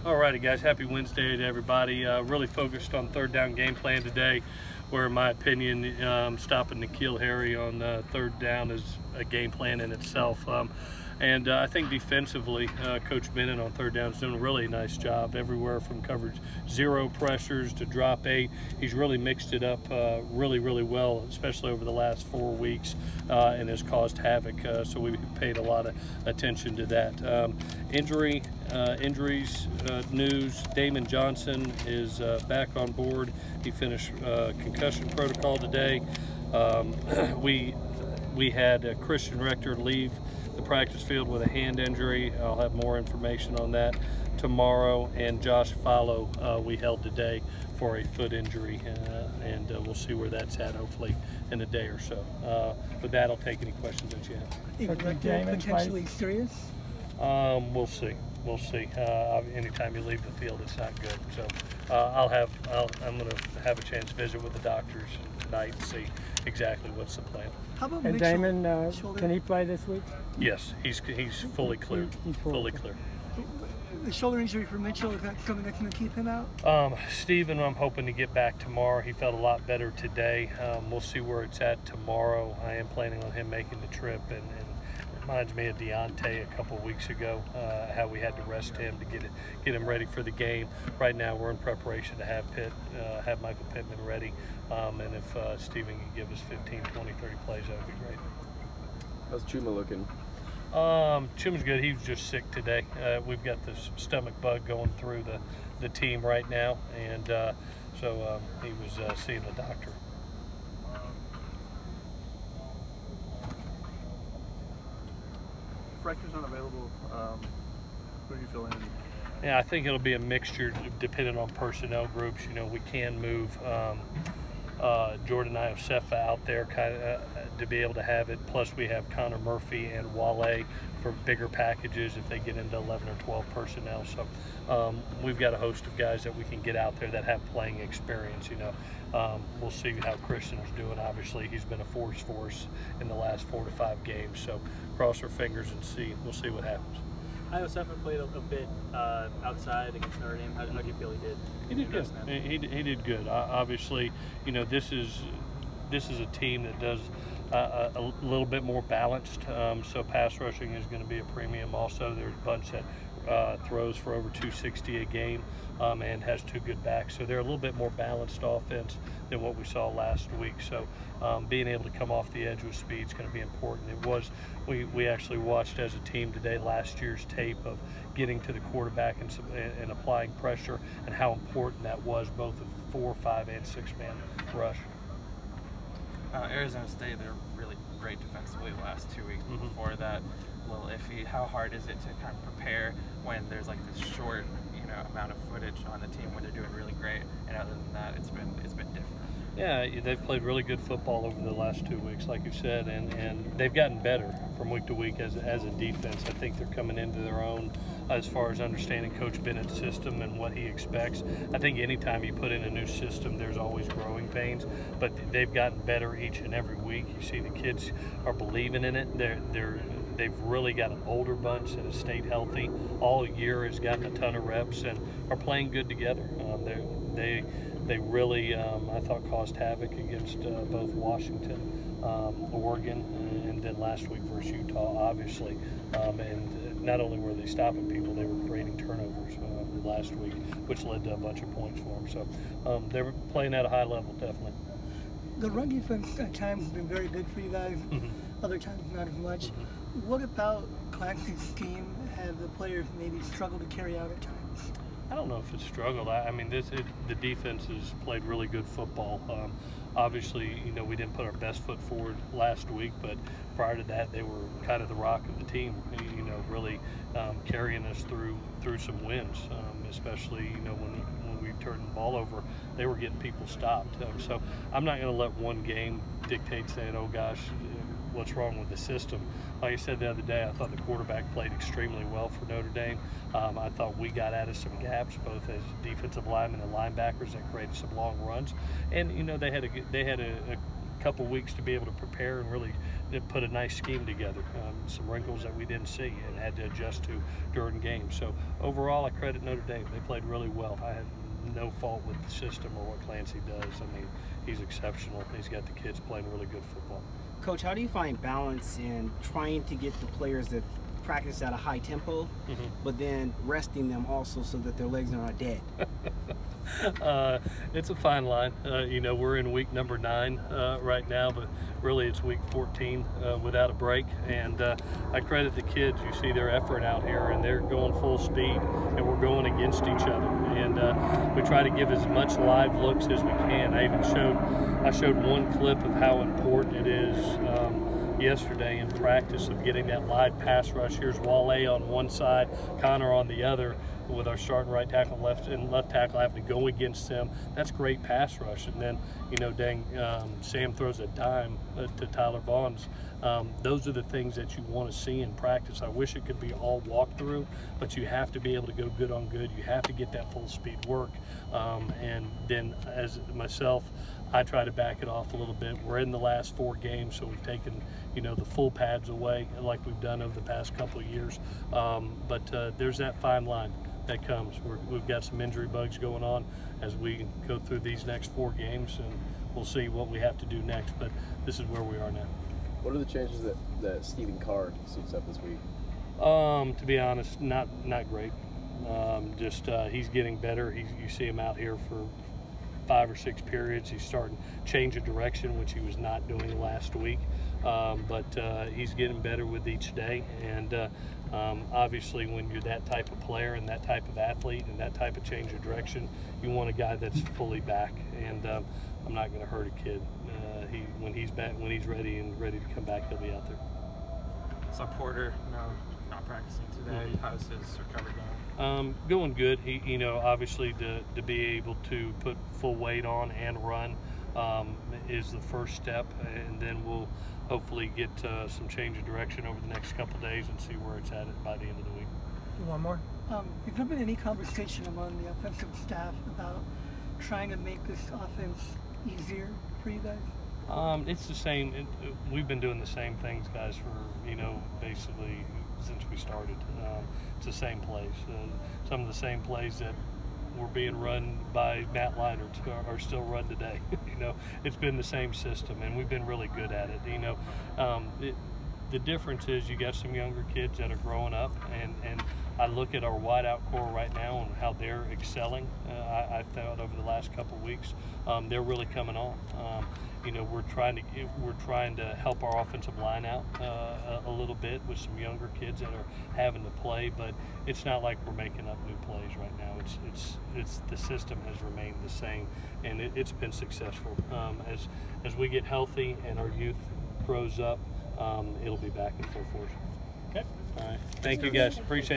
Alrighty guys, happy Wednesday to everybody. Really focused on third down game plan today, where in my opinion stopping N'Keal Harry on third down is a game plan in itself. And I think defensively, Coach Bennett on third down is doing a really nice job everywhere from coverage 0 pressures to drop 8. He's really mixed it up really well, especially over the last 4 weeks, and has caused havoc. So we paid a lot of attention to that. Injuries news, Damon Johnson is back on board. He finished concussion protocol today. We had Christian Rector leave the practice field with a hand injury. I'll have more information on that tomorrow. And Josh Follow we held today for a foot injury, and we'll see where that's at hopefully in a day or so. With that, I'll take any questions that you have. Is Rector potentially serious? We'll see. We'll see. Anytime you leave the field, it's not good. So I'm going to have a chance to visit with the doctors tonight and see exactly what's the plan. How about and Damon, can he play this week? Yes, he's fully clear. He's fully clear. The shoulder injury for Mitchell, is that something that's going to keep him out? Steven, I'm hoping to get back tomorrow. He felt a lot better today. We'll see where it's at tomorrow. I am planning on him making the trip, and reminds me of Deontay a couple weeks ago, how we had to rest him to get him ready for the game. Right now we're in preparation to have Michael Pittman ready, and if Steven can give us 15, 20, 30 plays, that would be great. How's Chuma looking? Chuma's good. He was just sick today. We've got this stomach bug going through the team right now, and so he was seeing the doctor. Rector's not available, who are you filling in? Yeah, I think it'll be a mixture depending on personnel groups. You know, we can move Jordan Iosefa out there to be able to have it. Plus we have Connor Murphy and Wale for bigger packages if they get into 11 or 12 personnel. So we've got a host of guys that we can get out there that have playing experience. You know, we'll see how Christian's doing. Obviously, he's been a force for us in the last 4 to 5 games. So cross our fingers and we'll see what happens. Iosefa played a bit outside against Notre Dame. How do you feel he did? He did good. He did good. Obviously, you know, this is a team that does a little bit more balanced. So pass rushing is going to be a premium. Also, there's a bunch that throws for over 260 a game and has 2 good backs. So they're a little bit more balanced offense than what we saw last week. So being able to come off the edge with speed is going to be important. We actually watched as a team today last year's tape of getting to the quarterback and applying pressure, and how important that was, both a 4, 5, and 6-man rush. Arizona State, they're really great defensively the last 2 weeks. Before that, a little iffy. How hard is it to kind of prepare when there's like this short, amount of footage on the team when they're doing really great, and other than that, it's been different? Yeah, they've played really good football over the last 2 weeks, like you said, and they've gotten better from week to week as a defense. I think they're coming into their own as far as understanding Coach Bennett's system and what he expects. I think anytime you put in a new system, there's always growing pains, but they've gotten better each and every week. You see the kids are believing in it. They've really got an older bunch that has stayed healthy all year, has gotten a ton of reps, and are playing good together. They really, I thought, caused havoc against both Washington, Oregon, and then last week versus Utah, obviously. And not only were they stopping people, they were creating turnovers last week, which led to a bunch of points for them. So they were playing at a high level, definitely. The run defense at times has been very good for you guys, other times not as much. What about Clancy's scheme have the players maybe struggled to carry out at times? I don't know if it's struggled. I mean, the defense has played really good football. Obviously, we didn't put our best foot forward last week, but prior to that, they were kind of the rock of the team. Really carrying us through some wins, especially when we turned the ball over, they were getting people stopped. So I'm not going to let one game dictate saying, oh gosh, what's wrong with the system. Like I said the other day, I thought the quarterback played extremely well for Notre Dame. I thought we got out of some gaps, both as defensive linemen and linebackers, that created some long runs. And they had a couple weeks to be able to prepare and really put a nice scheme together. Some wrinkles that we didn't see and had to adjust to during games. So overall, I credit Notre Dame. They played really well. I had no fault with the system or what Clancy does. I mean, he's exceptional. He's got the kids playing really good football. Coach, how do you find balance in trying to get the players that practice at a high tempo, but then resting them also so that their legs are not dead? It's a fine line. You know, we're in week number 9 right now, but really it's week 14 without a break. And I credit the kids. You see their effort out here, and they're going full speed, and we're going against each other. And we try to give as much live looks as we can. I showed one clip of how important it is yesterday in practice of getting that live pass rush. Here's Wale on one side, Connor on the other, with our starting right tackle and left tackle having to go against them. That's great pass rush. And then, you know, Sam throws a dime to Tyler Vaughn's. Those are the things that you want to see in practice. I wish it could be all walkthrough, but you have to be able to go good on good. You have to get that full speed work. And then as myself, I try to back it off a little bit. We're in the last 4 games, so we've taken, you know, the full pads away like we've done over the past couple of years. But there's that fine line that comes. We've got some injury bugs going on as we go through these next 4 games, and we'll see what we have to do next. But this is where we are now. What are the chances that Stephen Carr suits up this week? To be honest, not great. He's getting better. You see him out here for 5 or 6 periods. He's starting to change a direction, which he was not doing last week. But he's getting better with each day. And obviously, when you're that type of player and that type of athlete and that type of change of direction, you want a guy that's fully back. And I'm not going to hurt a kid. When he's back, when he's ready to come back, he'll be out there. So Porter, not practicing today. How's his recovery going? Going good. He, you know, obviously to be able to put full weight on and run is the first step, and then we'll hopefully get some change of direction over the next couple days and see where it's at by the end of the week. One more. Has there been any conversation among the offensive staff about trying to make this offense easier for you guys? It's the same. We've been doing the same things, guys, for, you know, basically since we started. It's the same plays. Some of the same plays that were being run by Matt Leinart are still run today. You know, it's been the same system, and we've been really good at it. You know, the difference is you got some younger kids that are growing up, and I look at our wideout core right now and how they're excelling. I thought over the last couple of weeks, they're really coming on. You know, we're trying to help our offensive line out a little bit with some younger kids that are having to play, but it's not like we're making up new plays right now. It's the system has remained the same, and it's been successful. As we get healthy and our youth grows up, it'll be back in full force. Okay. All right. Thank you, guys. Appreciate it.